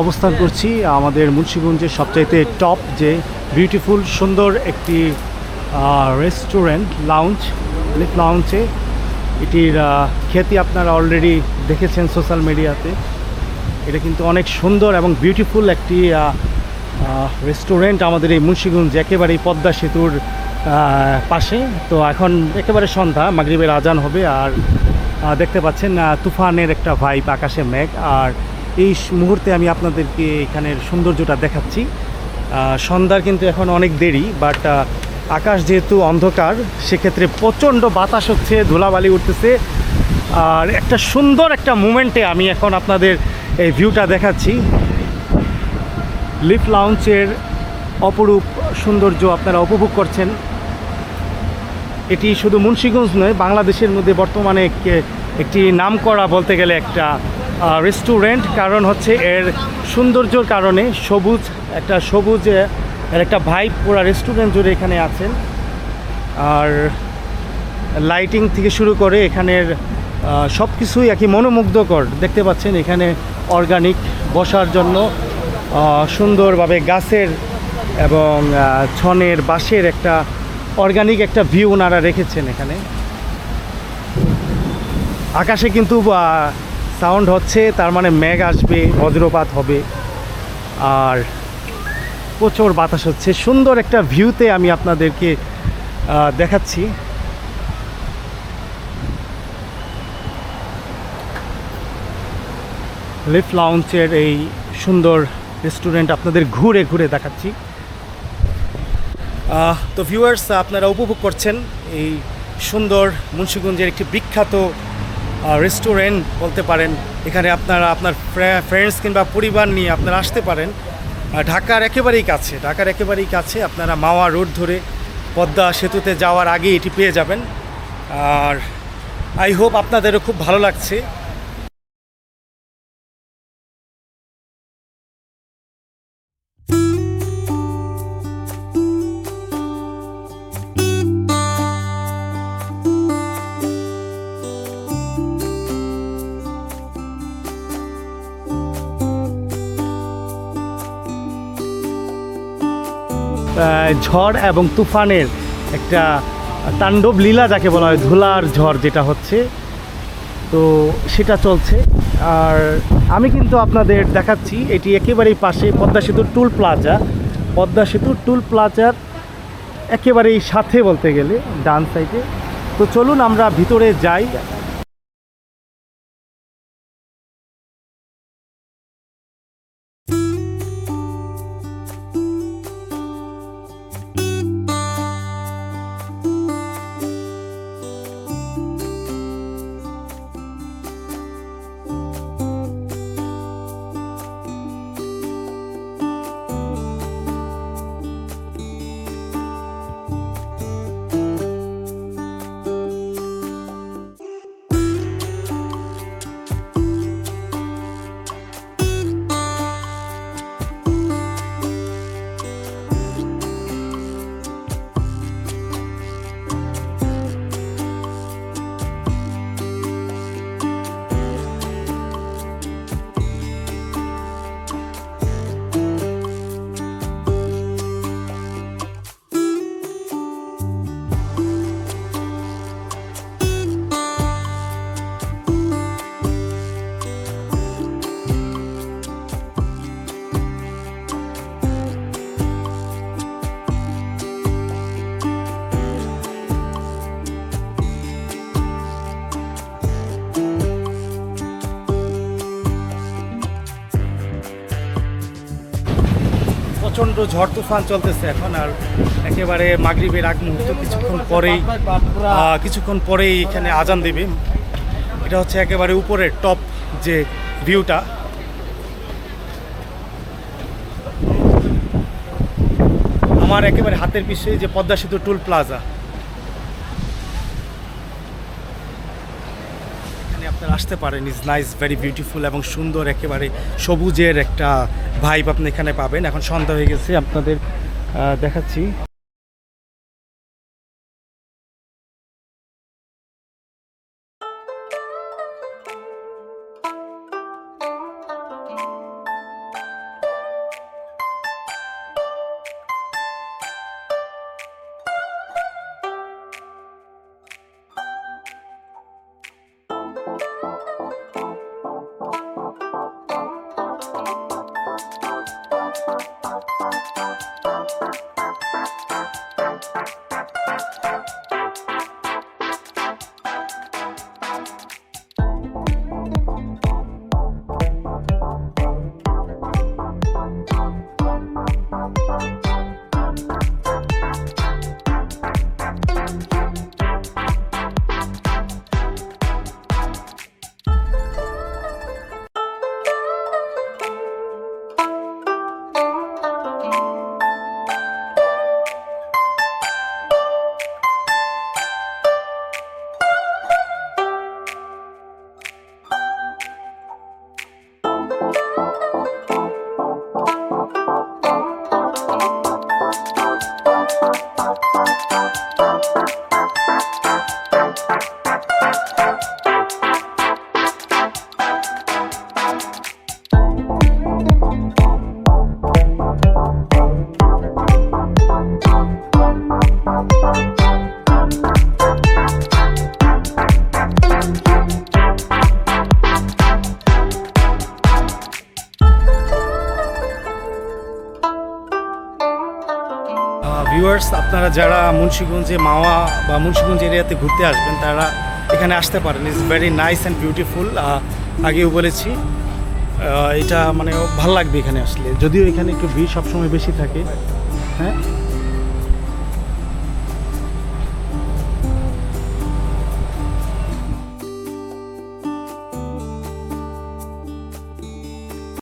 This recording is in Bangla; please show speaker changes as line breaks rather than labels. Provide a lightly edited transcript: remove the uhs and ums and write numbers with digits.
অবস্থান করছি আমাদের মুন্সিগঞ্জের সবচাইতে টপ যে বিউটিফুল সুন্দর একটি রেস্টুরেন্ট লাউঞ্জ লিফ লাউঞ্জে। এটির খ্যাতি আপনারা অলরেডি দেখেছেন সোশ্যাল মিডিয়াতে। এটা কিন্তু অনেক সুন্দর এবং বিউটিফুল একটি রেস্টুরেন্ট আমাদের এই মুন্সিগঞ্জ একেবারেই পদ্মা সেতুর পাশে। তো এখন একেবারে সন্ধ্যা, মাগরিবের আজান হবে। আর দেখতে পাচ্ছেন তুফানের একটা ভাইব, আকাশে মেঘ। আর এই মুহূর্তে আমি আপনাদেরকে এখানের সৌন্দর্যটা দেখাচ্ছি। সন্ধ্যার কিন্তু এখন অনেক দেরি, বাট আকাশ যেহেতু অন্ধকার সেক্ষেত্রে প্রচণ্ড বাতাস হচ্ছে, ধুলাবালি উঠতেছে। আর একটা সুন্দর একটা মুমেন্টে আমি এখন আপনাদের এই ভিউটা দেখাচ্ছি। লিফ লাউঞ্জের অপরূপ সৌন্দর্য আপনারা উপভোগ করছেন। এটি শুধু মুন্সিগঞ্জ নয়, বাংলাদেশের মধ্যে বর্তমানে একটি নামকরা বলতে গেলে একটা রেস্টুরেন্ট। কারণ হচ্ছে এর সৌন্দর্যর কারণে, সবুজ এর একটা ভাইব পুরো রেস্টুরেন্ট জুড়ে এখানে আছেন। আর লাইটিং থেকে শুরু করে এখানের সব কিছুই একই মনোমুগ্ধকর। দেখতে পাচ্ছেন এখানে অর্গানিক বসার জন্য সুন্দরভাবে গাছের এবং ছনের বাঁশের একটা অর্গানিক একটা ভিউ ওনারা রেখেছেন এখানে। আকাশে কিন্তু সাউন্ড হচ্ছে, তার মানে মেঘ আসবে, বজ্রপাত হবে। আর প্রচুর বাতাস হচ্ছে। সুন্দর একটা ভিউতে আমি আপনাদেরকে দেখাচ্ছি। লিফ লাউঞ্জের এই সুন্দর রেস্টুরেন্ট আপনাদের ঘুরে ঘুরে দেখাচ্ছি। তো ভিউয়ার্স, আপনারা উপভোগ করছেন এই সুন্দর মুন্সিগঞ্জের একটি বিখ্যাত রেস্টুরেন্ট বলতে পারেন। এখানে আপনারা আপনার ফ্রেন্ডস কিংবা পরিবার নিয়ে আপনারা আসতে পারেন। ঢাকার একেবারেই কাছে আপনারা মাওয়া রোড ধরে পদ্মা সেতুতে যাওয়ার আগে এটি পেয়ে যাবেন। আর আই হোপ আপনাদেরও খুব ভালো লাগছে। ঝড় এবং তুফানের একটা তাণ্ডব লীলা যাকে বলা হয়, ধুলার ঝড় যেটা হচ্ছে, তো সেটা চলছে। আর আমি কিন্তু আপনাদের দেখাচ্ছি এটি একেবারেই পাশে পদ্মা সেতুর টুল প্লাজার একেবারেই সাথে বলতে গেলে ডান সাইডে। তো চলুন আমরা ভিতরে যাই। প্রচণ্ড ঝড় তুফান চলতেছে এখন। আর একেবারে মাগরিবের আগ মুহূর্ত, কিছুক্ষণ পরেই এখানে আজান দেবে। এটা হচ্ছে একেবারে উপরের টপ যে ভিউটা। আমার একেবারে হাতের পিছনে যে পদ্মা সেতু টুল প্লাজা, আপনারা আসতে পারেন। ইজ নাইস, ভেরি বিউটিফুল এবং সুন্দর, একেবারে সবুজের একটা ভাইব আপনি এখানে পাবেন। এখন সন্ধ্যা হয়ে গেছে, আপনাদের দেখাচ্ছি। ভিউয়ার্স, আপনারা যারা মুন্সিগঞ্জে মাওয়া বা মুন্সিগঞ্জ এরিয়াতে ঘুরতে আসবেন তারা এখানে আসতে পারেন। It's very nice and beautiful. আগেও বলেছি এটা মানে ভালো লাগবে এখানে আসলে, যদিও এখানে একটু ভিড় সবসময় বেশি থাকে। হ্যাঁ,